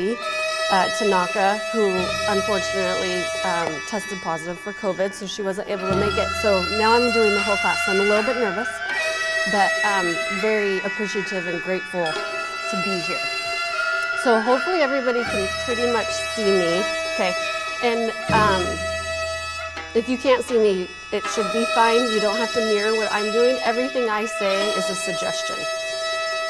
happy. Tanaka, who unfortunately tested positive for COVID, so she wasn't able to make it. So now I'm doing the whole class. So I'm a little bit nervous, but very appreciative and grateful to be here. So hopefully everybody can pretty much see me. Okay, and if you can't see me, it should be fine. You don't have to mirror what I'm doing. Everything I say is a suggestion.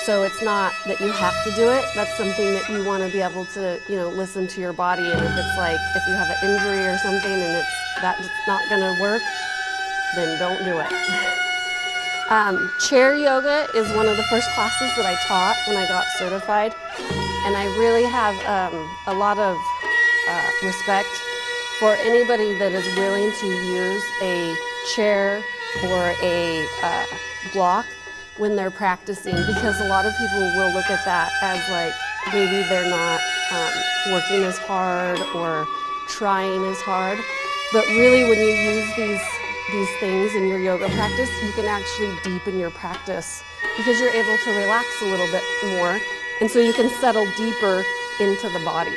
So it's not that you have to do it. That's something that you want to be able to, listen to your body. And if it's like, if you have an injury or something and that's not going to work, then don't do it. Chair yoga is one of the first classes that I taught when I got certified. And I really have a lot of respect for anybody that is willing to use a chair or a block when they're practicing, because a lot of people will look at that as like maybe they're not working as hard or trying as hard. But really, when you use these things in your yoga practice, you can actually deepen your practice because you're able to relax a little bit more, and so you can settle deeper into the body.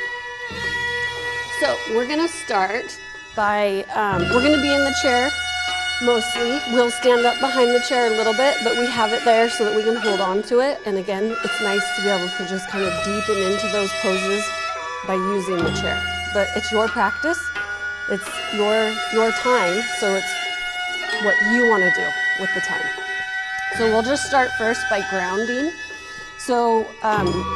So we're gonna start by, we're gonna be in the chair mostly. We'll stand up behind the chair a little bit, but we have it there so that we can hold on to it. And again, it's nice to be able to just kind of deepen into those poses by using the chair. But it's your practice, it's your time, so it's what you want to do with the time. So we'll just start first by grounding. So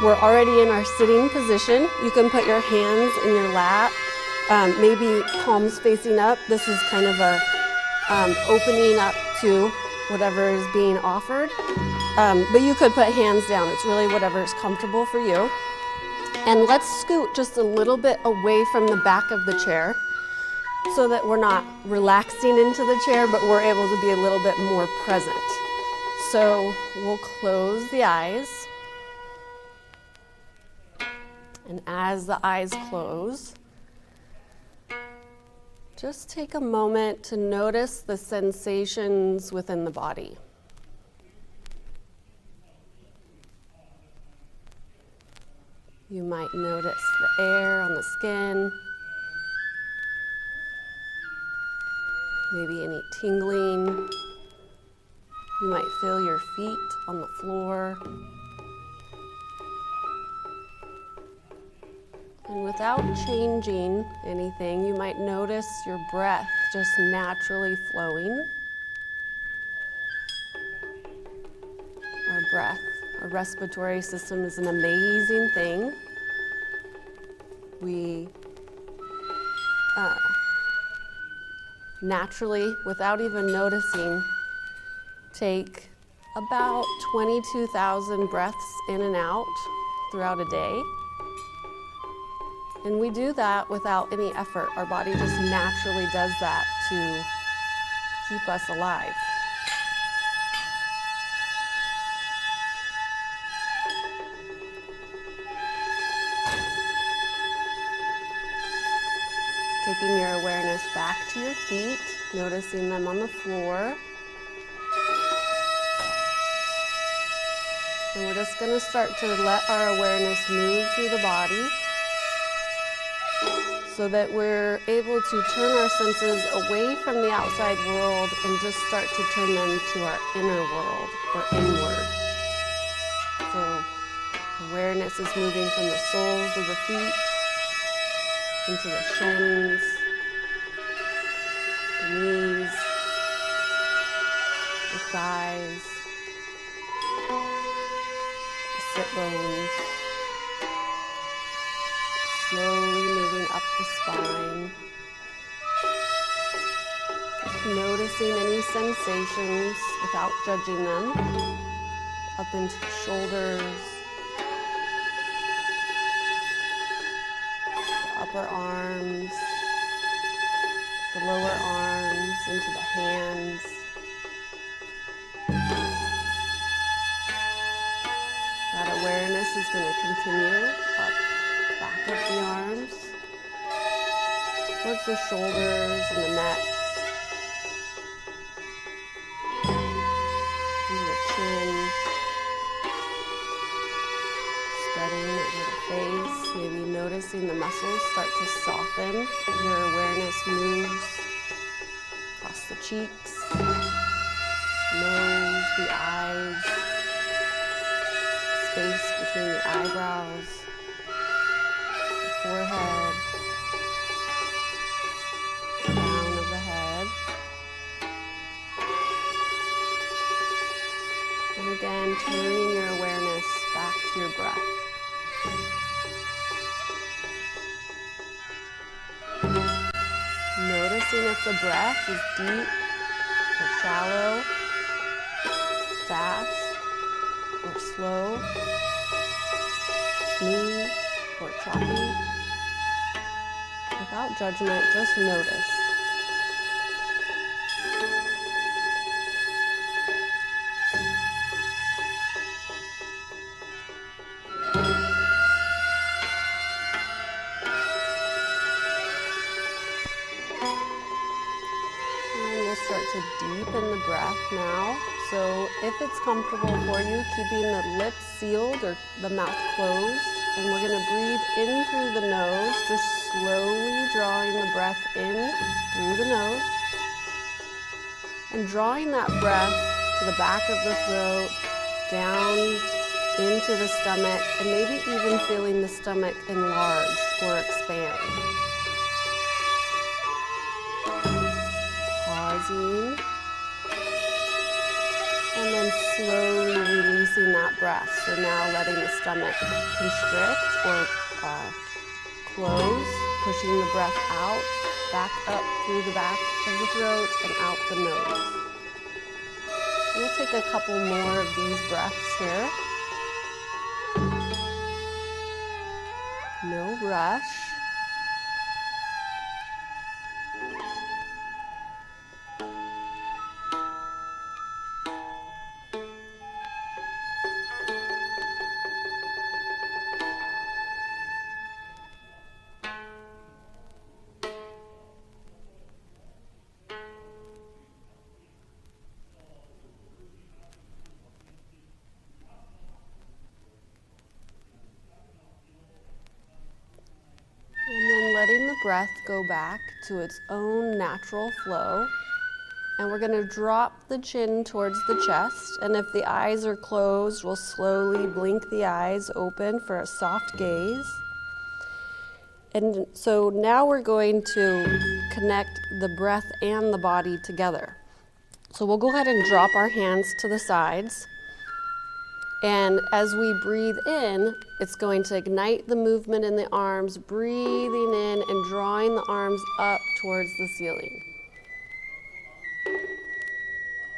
we're already in our sitting position. You can put your hands in your lap, maybe palms facing up. This is kind of a opening up to whatever is being offered. But you could put hands down. It's really whatever is comfortable for you. And let's scoot just a little bit away from the back of the chair so that we're not relaxing into the chair, but we're able to be a little bit more present. So we'll close the eyes. And as the eyes close, just take a moment to notice the sensations within the body. You might notice the air on the skin, maybe any tingling. You might feel your feet on the floor. And without changing anything, you might notice your breath just naturally flowing. Our breath, our respiratory system is an amazing thing. We naturally, without even noticing, take about 22,000 breaths in and out throughout a day. And we do that without any effort. Our body just naturally does that to keep us alive. Taking your awareness back to your feet, noticing them on the floor. And we're just going to start to let our awareness move through the body, so that we're able to turn our senses away from the outside world and just start to turn them to our inner world or inward. So awareness is moving from the soles of the feet into the shins, the knees, the thighs, the sit bones. Slowly moving up the spine. Just noticing any sensations without judging them. Up into the shoulders, the upper arms, the lower arms, into the hands. That awareness is going to continue up back of the arms, towards the shoulders and the neck, into the chin, spreading over the face, maybe noticing the muscles start to soften. Your awareness moves across the cheeks, nose, the eyes, space between the eyebrows, the forehead, crown of the head. And again, turning your awareness back to your breath. Noticing if the breath is deep or shallow, fast or slow, smooth or choppy. Without judgment, just notice. Start to deepen the breath now. So if it's comfortable for you, keeping the lips sealed or the mouth closed. And we're going to breathe in through the nose, just slowly drawing the breath in through the nose. And drawing that breath to the back of the throat, down into the stomach, and maybe even feeling the stomach enlarge or expand. Pausing, and then slowly releasing that breath. So now letting the stomach constrict or close, pushing the breath out, back up through the back of the throat and out the nose. We'll take a couple more of these breaths here. No rush. Letting the breath go back to its own natural flow. And we're going to drop the chin towards the chest. And if the eyes are closed, we'll slowly blink the eyes open for a soft gaze. And so now we're going to connect the breath and the body together. So we'll go ahead and drop our hands to the sides. And as we breathe in, it's going to ignite the movement in the arms, breathing in and drawing the arms up towards the ceiling.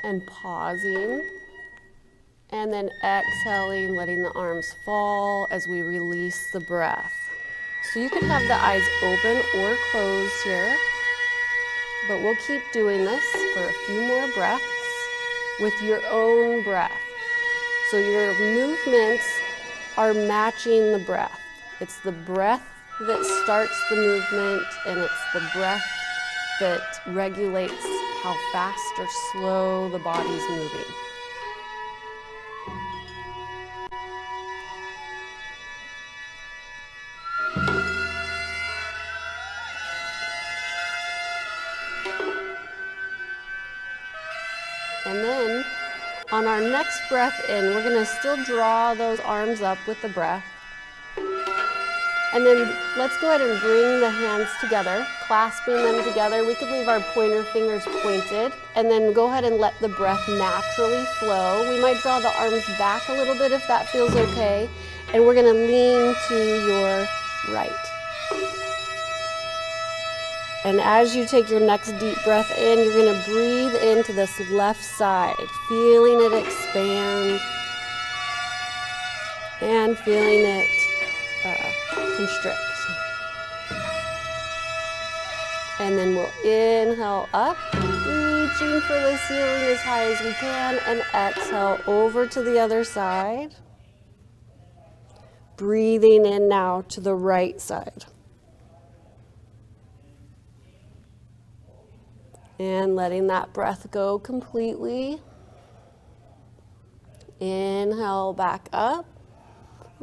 And pausing. And then exhaling, letting the arms fall as we release the breath. So you can have the eyes open or closed here, but we'll keep doing this for a few more breaths with your own breath. So your movements are matching the breath. It's the breath that starts the movement, and it's the breath that regulates how fast or slow the body's moving. And then on our next breath in, we're going to still draw those arms up with the breath. And then let's go ahead and bring the hands together, clasping them together. We could leave our pointer fingers pointed, and then go ahead and let the breath naturally flow. We might draw the arms back a little bit if that feels okay. And we're going to lean to your right. And as you take your next deep breath in, you're going to breathe into this left side, feeling it expand and feeling it constrict. And then we'll inhale up, reaching for the ceiling as high as we can, and exhale over to the other side. Breathing in now to the right side. And letting that breath go completely. Inhale back up.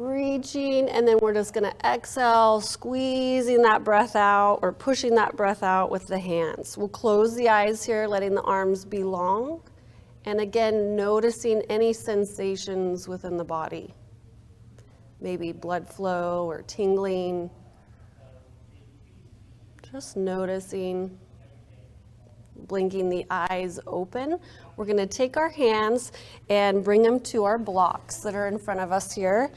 reaching, and then we're just gonna exhale, squeezing that breath out or pushing that breath out with the hands. We'll close the eyes here, letting the arms be long. And again, noticing any sensations within the body. Maybe blood flow or tingling. Just noticing. Blinking the eyes open. We're going to take our hands and bring them to our blocks that are in front of us here.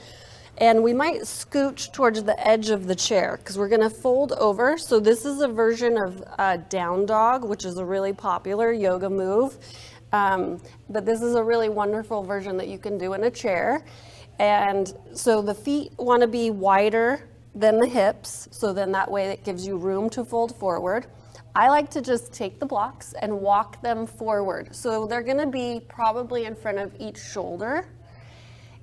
And we might scooch towards the edge of the chair because we're going to fold over. So this is a version of down dog, which is a really popular yoga move. But this is a really wonderful version that you can do in a chair. And so the feet want to be wider than the hips. So then that way it gives you room to fold forward. I like to just take the blocks and walk them forward. So they're gonna be probably in front of each shoulder.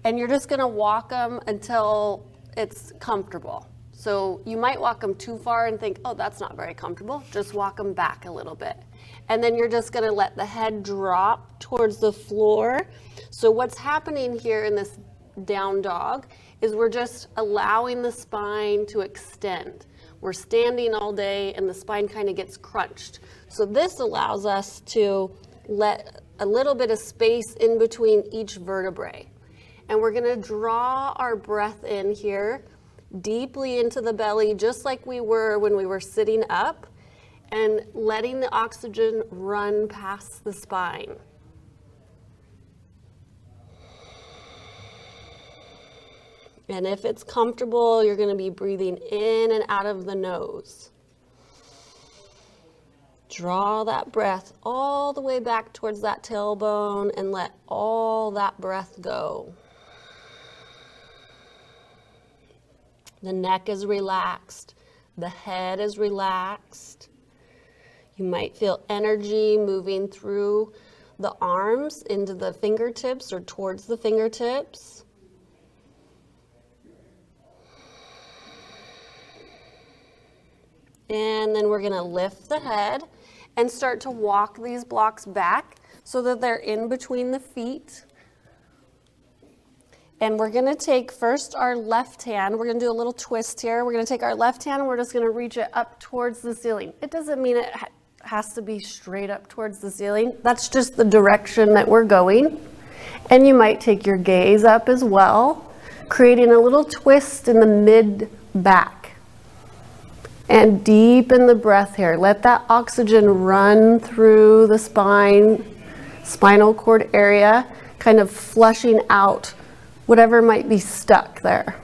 And you're just gonna walk them until it's comfortable. So you might walk them too far and think, oh, that's not very comfortable. Just walk them back a little bit. And then you're just gonna let the head drop towards the floor. So what's happening here in this down dog is we're just allowing the spine to extend. We're standing all day and the spine kind of gets crunched. So this allows us to let a little bit of space in between each vertebrae. And we're gonna draw our breath in here deeply into the belly, just like we were when we were sitting up, and letting the oxygen run past the spine. And if it's comfortable, you're going to be breathing in and out of the nose. Draw that breath all the way back towards that tailbone and let all that breath go. The neck is relaxed. The head is relaxed. You might feel energy moving through the arms into the fingertips or towards the fingertips. And then we're gonna lift the head and start to walk these blocks back so that they're in between the feet. And we're gonna take first our left hand, we're gonna do a little twist here. We're gonna take our left hand and we're just gonna reach it up towards the ceiling. It doesn't mean it has to be straight up towards the ceiling. That's just the direction that we're going. And you might take your gaze up as well, creating a little twist in the mid-back. And deepen the breath here. Let that oxygen run through the spine, spinal cord area, kind of flushing out whatever might be stuck there.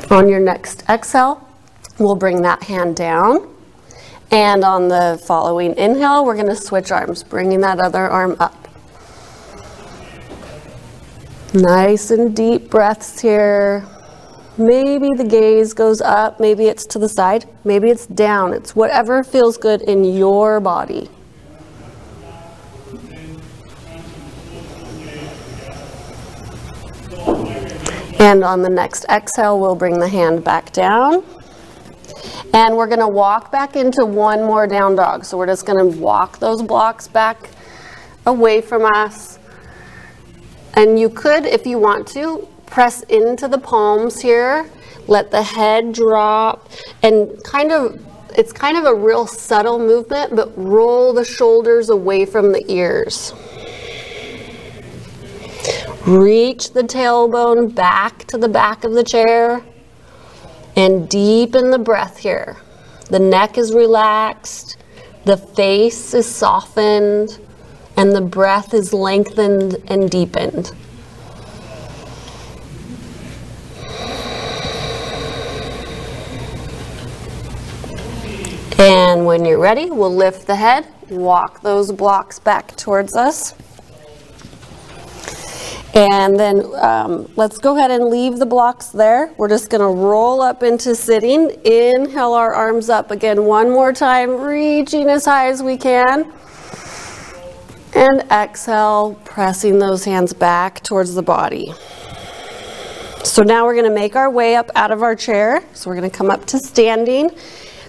On your next exhale, we'll bring that hand down. And on the following inhale, we're going to switch arms, bringing that other arm up. Nice and deep breaths here. Maybe the gaze goes up, maybe it's to the side, maybe it's down. It's whatever feels good in your body. And on the next exhale, we'll bring the hand back down. And we're gonna walk back into one more down dog. So we're just gonna walk those blocks back away from us. And you could, if you want to, press into the palms here, let the head drop, and it's kind of a real subtle movement, but roll the shoulders away from the ears. Reach the tailbone back to the back of the chair and deepen the breath here. The neck is relaxed, the face is softened, and the breath is lengthened and deepened. And when you're ready, we'll lift the head, walk those blocks back towards us. And then let's go ahead and leave the blocks there. We're just gonna roll up into sitting. Inhale our arms up again one more time, reaching as high as we can. And exhale, pressing those hands back towards the body. So now we're gonna make our way up out of our chair. So we're gonna come up to standing.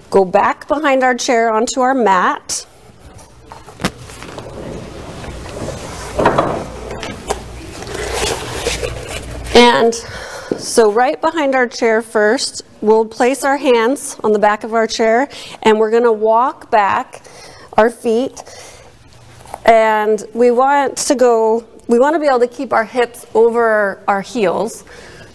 Go back behind our chair onto our mat. And so right behind our chair first, we'll place our hands on the back of our chair, and we're going to walk back our feet. And we want to be able to keep our hips over our heels.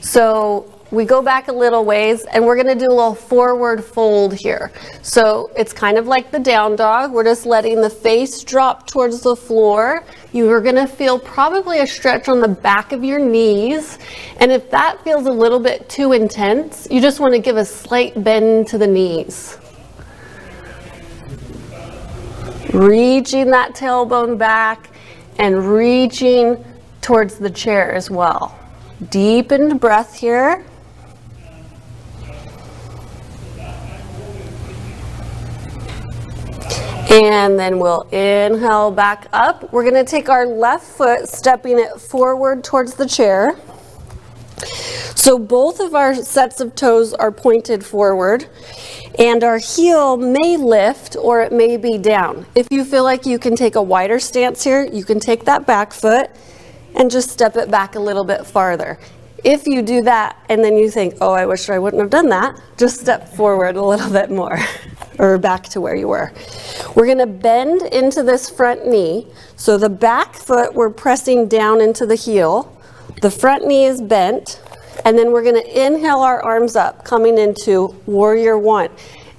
So we go back a little ways, and we're going to do a little forward fold here. So it's kind of like the down dog. We're just letting the face drop towards the floor. You are going to feel probably a stretch on the back of your knees. And if that feels a little bit too intense, you just want to give a slight bend to the knees. Reaching that tailbone back and reaching towards the chair as well. Deepened breath here. And then we'll inhale back up. We're going to take our left foot, stepping it forward towards the chair. So both of our sets of toes are pointed forward, and our heel may lift or it may be down. If you feel like you can take a wider stance here, you can take that back foot and just step it back a little bit farther. If you do that and then you think, oh, I wish I wouldn't have done that, just step forward a little bit more or back to where you were. We're going to bend into this front knee. So the back foot, we're pressing down into the heel. The front knee is bent. And then we're going to inhale our arms up, coming into Warrior One.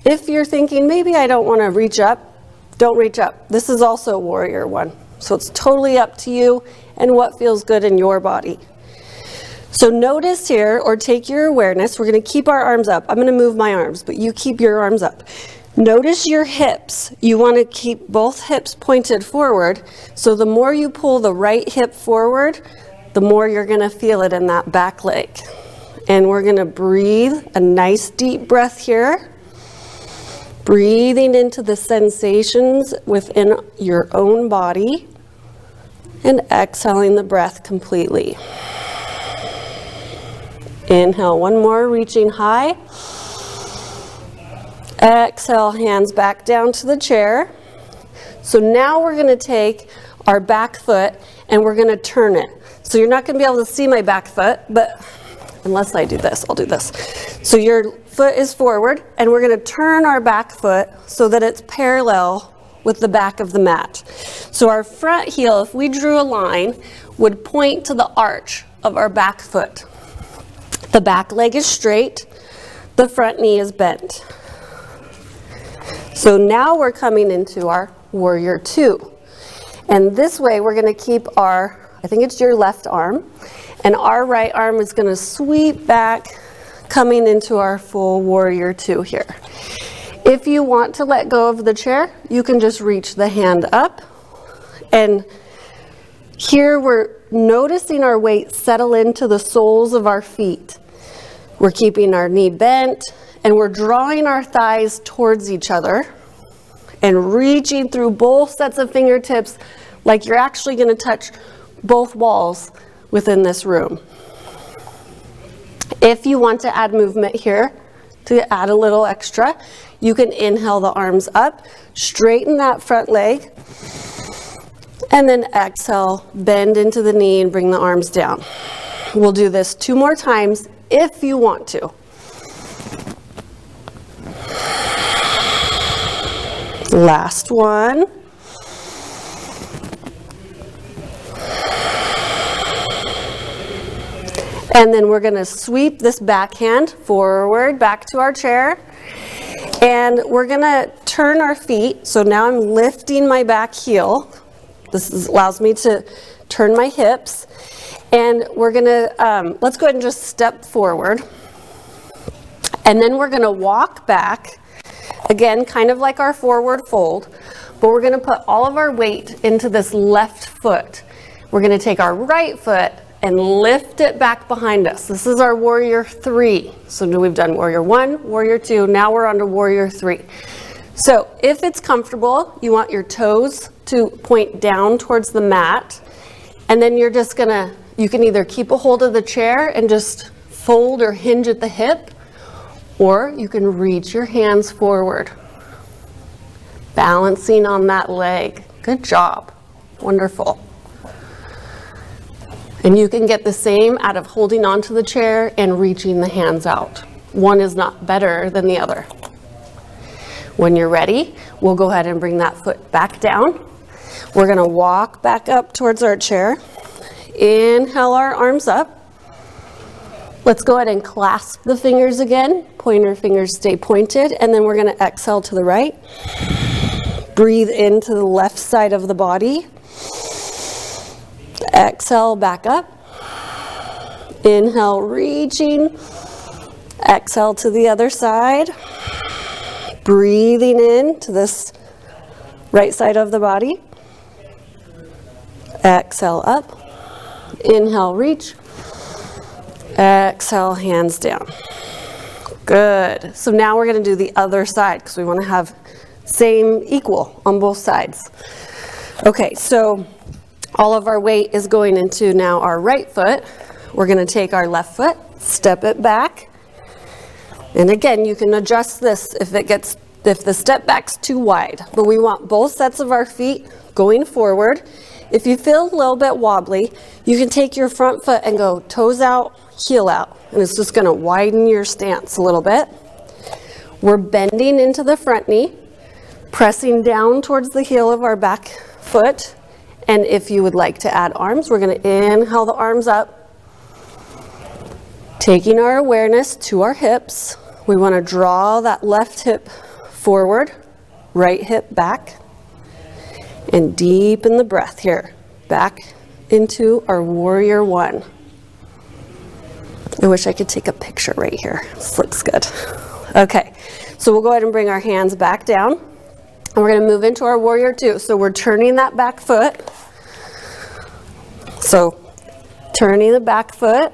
If you're thinking, maybe I don't want to reach up, don't reach up. This is also Warrior One. So it's totally up to you and what feels good in your body. So notice here, or take your awareness, we're going to keep our arms up. I'm going to move my arms, but you keep your arms up. Notice your hips. You want to keep both hips pointed forward. So the more you pull the right hip forward, the more you're going to feel it in that back leg. And we're going to breathe a nice deep breath here. Breathing into the sensations within your own body. And exhaling the breath completely. Inhale, one more, reaching high. Exhale, hands back down to the chair. So now we're going to take our back foot and we're going to turn it. So you're not going to be able to see my back foot, but unless I do this, I'll do this. So your foot is forward, and we're going to turn our back foot so that it's parallel with the back of the mat. So our front heel, if we drew a line, would point to the arch of our back foot. The back leg is straight, the front knee is bent. So now we're coming into our Warrior Two. And this way we're going to keep our, I think it's your left arm, and our right arm is going to sweep back, coming into our full Warrior Two here. If you want to let go of the chair, you can just reach the hand up. And here we're noticing our weight settle into the soles of our feet. We're keeping our knee bent, and we're drawing our thighs towards each other and reaching through both sets of fingertips like you're actually going to touch both walls within this room. If you want to add movement here, to add a little extra, you can inhale the arms up, straighten that front leg, and then exhale, bend into the knee and bring the arms down. We'll do this 2 more times if you want to. Last one. And then we're going to sweep this backhand forward, back to our chair. And we're going to turn our feet. So now I'm lifting my back heel. This allows me to turn my hips. And we're going to, let's go ahead and just step forward. And then we're going to walk back. Again, kind of like our forward fold. But we're going to put all of our weight into this left foot. We're going to take our right foot and lift it back behind us. This is our Warrior 3. So we've done Warrior 1, Warrior 2, now we're on to Warrior 3. So if it's comfortable, you want your toes to point down towards the mat, and then you're just gonna, you can either keep a hold of the chair and just fold or hinge at the hip, or you can reach your hands forward, balancing on that leg. Good job. Wonderful. And you can get the same out of holding onto the chair and reaching the hands out. One is not better than the other. When you're ready, we'll go ahead and bring that foot back down. We're gonna walk back up towards our chair. Inhale our arms up. Let's go ahead and clasp the fingers again. Pointer fingers stay pointed, and then we're gonna exhale to the right. Breathe into the left side of the body. Exhale back up. Inhale, reaching. Exhale to the other side. Breathing in to this right side of the body. Exhale up. Inhale, reach. Exhale, hands down. Good. So now we're going to do the other side because we want to have same equal on both sides. Okay, so all of our weight is going into now our right foot. We're going to take our left foot, step it back. And again, you can adjust this if the step back's too wide. But we want both sets of our feet going forward. If you feel a little bit wobbly, you can take your front foot and go toes out, heel out. And it's just going to widen your stance a little bit. We're bending into the front knee, pressing down towards the heel of our back foot. And if you would like to add arms, we're going to inhale the arms up, taking our awareness to our hips. We want to draw that left hip forward, right hip back, and deepen the breath here. Back into our warrior one. I wish I could take a picture right here. This looks good. Okay, so we'll go ahead and bring our hands back down. And we're going to move into our warrior two. So we're turning that back foot. So turning the back foot.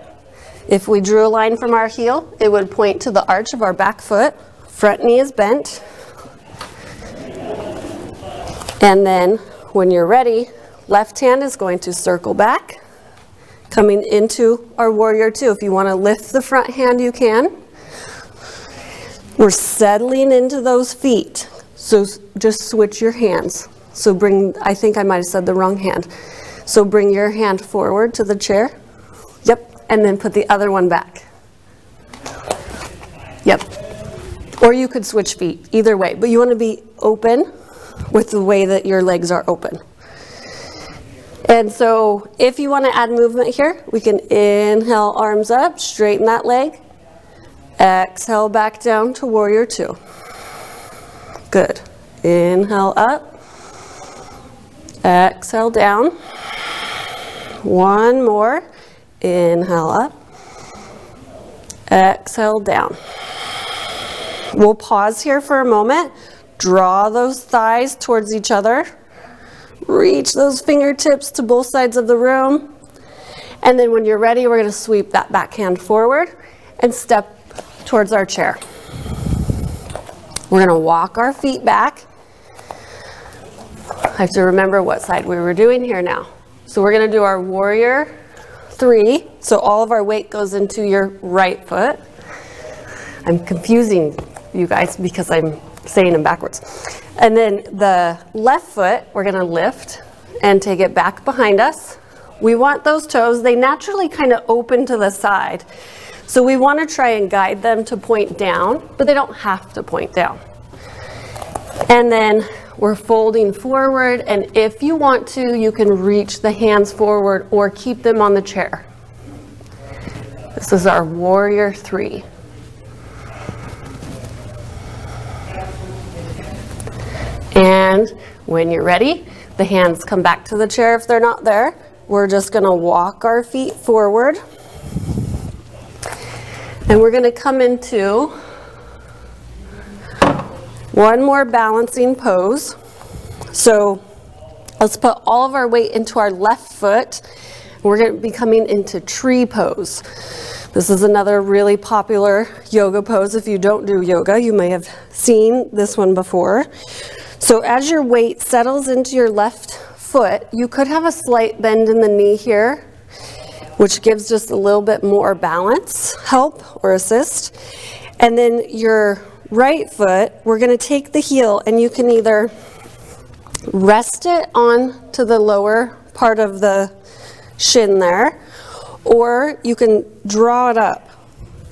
If we drew a line from our heel, it would point to the arch of our back foot. Front knee is bent. And then when you're ready, left hand is going to circle back, coming into our warrior two. If you want to lift the front hand, you can. We're settling into those feet. So just switch your hands. So I think I might have said the wrong hand. So bring your hand forward to the chair. Yep. And then put the other one back. Yep. Or you could switch feet, either way. But you want to be open with the way that your legs are open. And so if you want to add movement here, we can inhale, arms up, straighten that leg. Exhale back down to warrior two. Good. Inhale up. Exhale down. One more. Inhale up. Exhale down. We'll pause here for a moment. Draw those thighs towards each other. Reach those fingertips to both sides of the room. And then when you're ready, we're going to sweep that back hand forward and step towards our chair. We're going to walk our feet back. I have to remember what side we were doing here now. So we're going to do our warrior three. So all of our weight goes into your right foot. I'm confusing you guys because I'm saying them backwards. And then the left foot, we're going to lift and take it back behind us. We want those toes, they naturally kind of open to the side. So we want to try and guide them to point down, but they don't have to point down. And then we're folding forward, and if you want to, you can reach the hands forward or keep them on the chair. This is our warrior three. And when you're ready, the hands come back to the chair if they're not there. We're just going to walk our feet forward. And we're going to come into one more balancing pose. So let's put all of our weight into our left foot. We're going to be coming into tree pose. This is another really popular yoga pose. If you don't do yoga, you may have seen this one before. So as your weight settles into your left foot, you could have a slight bend in the knee here, which gives just a little bit more balance, help, or assist. And then your right foot, we're going to take the heel, and you can either rest it on to the lower part of the shin there, or you can draw it up.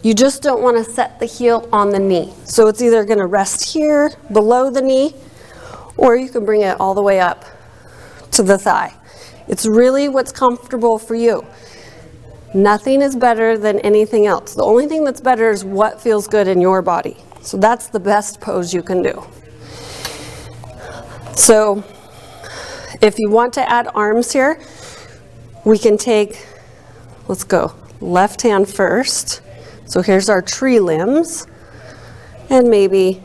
You just don't want to set the heel on the knee. So it's either going to rest here below the knee, or you can bring it all the way up to the thigh. It's really what's comfortable for you. Nothing is better than anything else. The only thing that's better is what feels good in your body. So that's the best pose you can do. So if you want to add arms here, we can take, let's go, left hand first. So here's our tree limbs, and maybe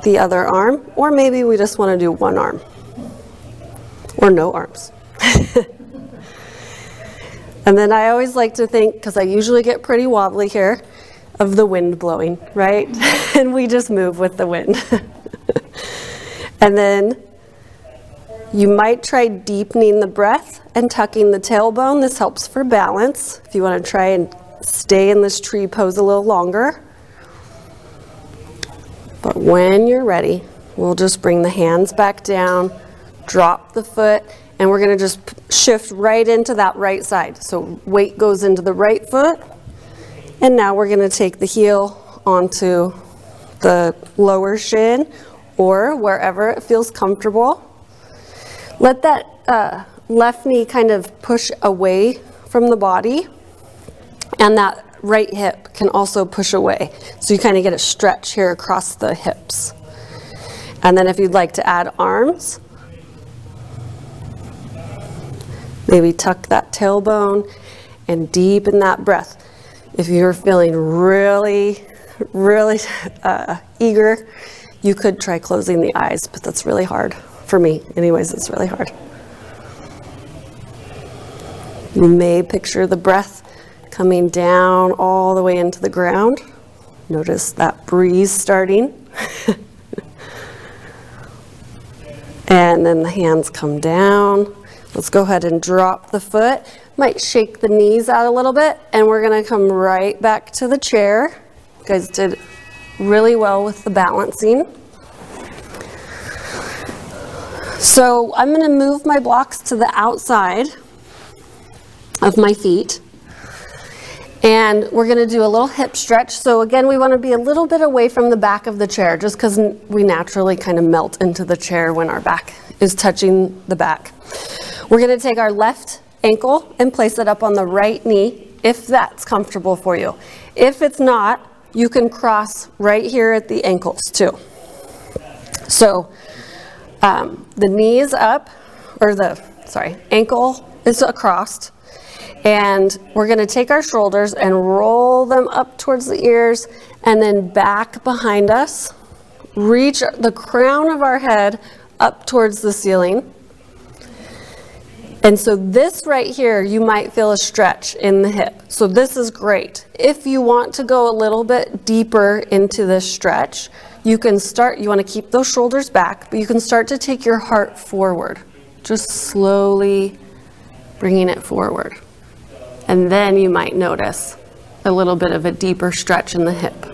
the other arm, or maybe we just want to do one arm, or no arms. And then I always like to think, because I usually get pretty wobbly here, of the wind blowing, right? And we just move with the wind. And then you might try deepening the breath and tucking the tailbone. This helps for balance. If you want to try and stay in this tree pose a little longer. But when you're ready, we'll just bring the hands back down, drop the foot, and we're going to just shift right into that right side. So weight goes into the right foot, and now we're going to take the heel onto the lower shin or wherever it feels comfortable. Let that left knee kind of push away from the body, and that right hip can also push away. So you kind of get a stretch here across the hips. And then if you'd like to add arms, maybe tuck that tailbone and deepen that breath. If you're feeling really, really eager, you could try closing the eyes, but that's really hard. For me, anyways, it's really hard. You may picture the breath coming down all the way into the ground. Notice that breeze starting. And then the hands come down. Let's go ahead and drop the foot. Might shake the knees out a little bit, and we're gonna come right back to the chair. You guys did really well with the balancing. So I'm gonna move my blocks to the outside of my feet. And we're going to do a little hip stretch. So again, we want to be a little bit away from the back of the chair, just because we naturally kind of melt into the chair when our back is touching the back. We're going to take our left ankle and place it up on the right knee, if that's comfortable for you. If it's not, you can cross right here at the ankles too. So the knee is up, or ankle is across. And we're going to take our shoulders and roll them up towards the ears and then back behind us. Reach the crown of our head up towards the ceiling. And so this right here, you might feel a stretch in the hip. So this is great. If you want to go a little bit deeper into this stretch, you can start, you want to keep those shoulders back, but you can start to take your heart forward. Just slowly bringing it forward. And then you might notice a little bit of a deeper stretch in the hip.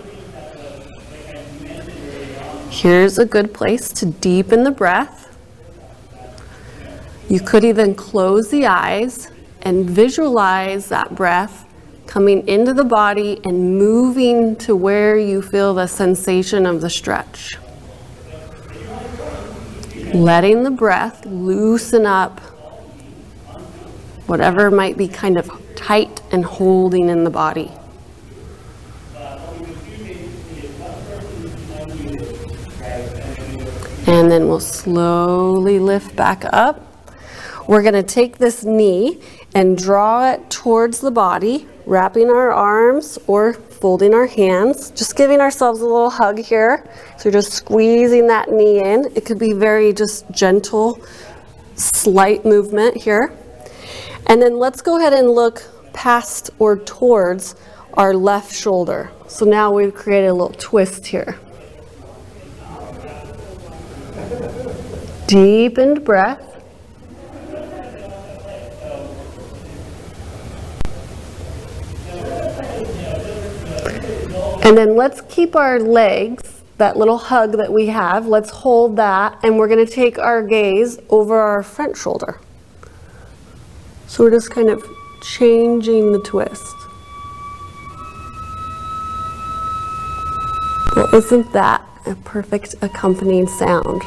Here's a good place to deepen the breath. You could even close the eyes and visualize that breath coming into the body and moving to where you feel the sensation of the stretch. Letting the breath loosen up whatever might be kind of tight and holding in the body. And then we'll slowly lift back up. We're going to take this knee and draw it towards the body, wrapping our arms or folding our hands, just giving ourselves a little hug here. So you're just squeezing that knee in. It could be very just gentle, slight movement here. And then let's go ahead and look past or towards our left shoulder. So now we've created a little twist here. Deepened breath. And then let's keep our legs, that little hug that we have, let's hold that, and we're going to take our gaze over our front shoulder. So we're just kind of changing the twist. Well, isn't that a perfect accompanying sound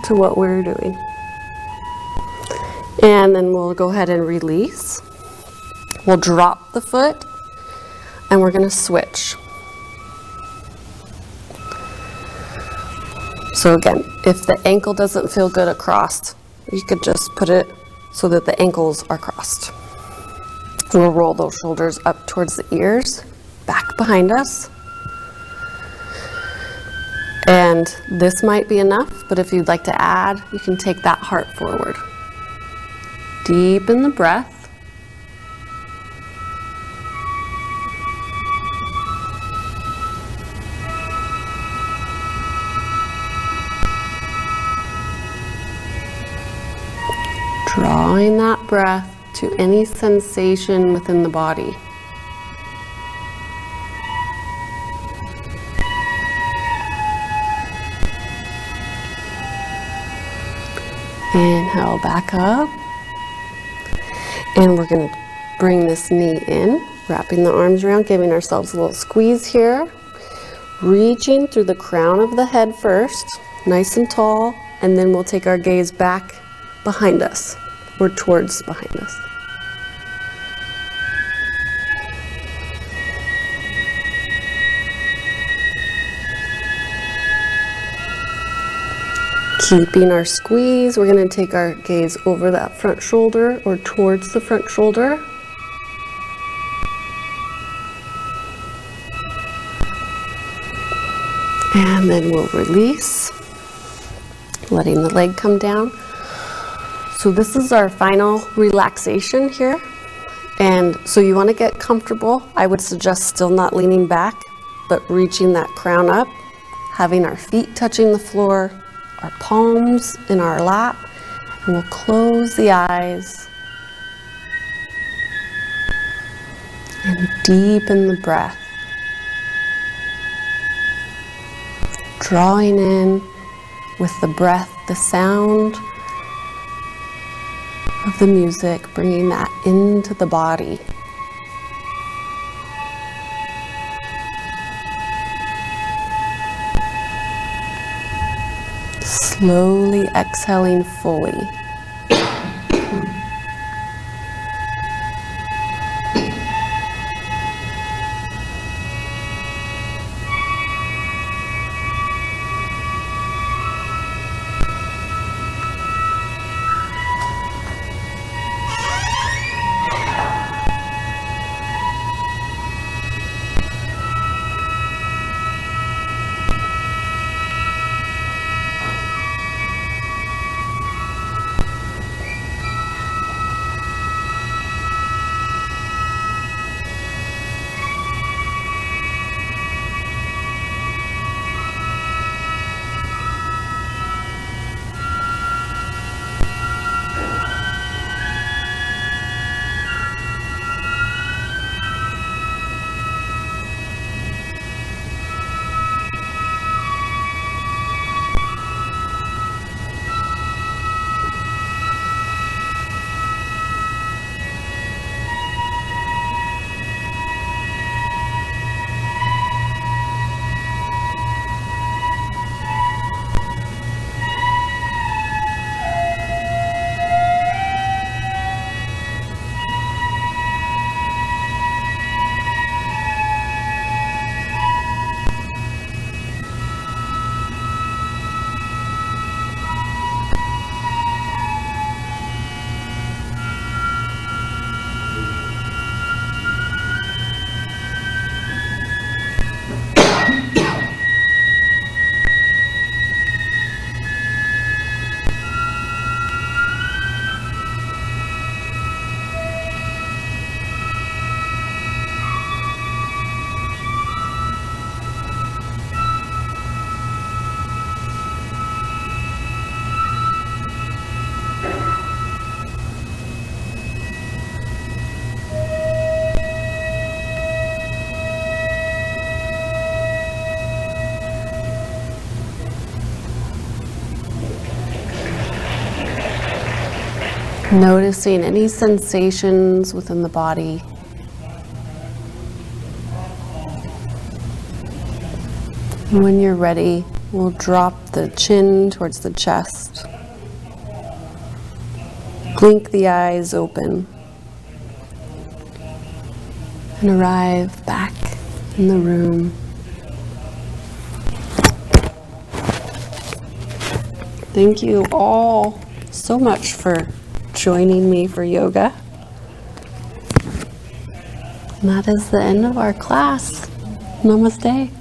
to what we're doing? And then we'll go ahead and release. We'll drop the foot and we're going to switch. So again, if the ankle doesn't feel good across, you could just put it so that the ankles are crossed. We'll roll those shoulders up towards the ears, back behind us. And this might be enough, but if you'd like to add, you can take that heart forward. Deepen the breath. Drawing that breath to any sensation within the body. Inhale back up. And we're going to bring this knee in, wrapping the arms around, giving ourselves a little squeeze here. Reaching through the crown of the head first, nice and tall, and then we'll take our gaze back behind us, or towards behind us. Keeping our squeeze, we're going to take our gaze over that front shoulder or towards the front shoulder. And then we'll release, letting the leg come down. So this is our final relaxation here. And so you want to get comfortable. I would suggest still not leaning back, but reaching that crown up, having our feet touching the floor, our palms in our lap, and we'll close the eyes and deepen the breath. Drawing in with the breath, the sound of the music, bringing that into the body. Slowly exhaling fully. Noticing any sensations within the body. And when you're ready, we'll drop the chin towards the chest. Blink the eyes open. And arrive back in the room. Thank you all so much for joining me for yoga. And that is the end of our class. Namaste.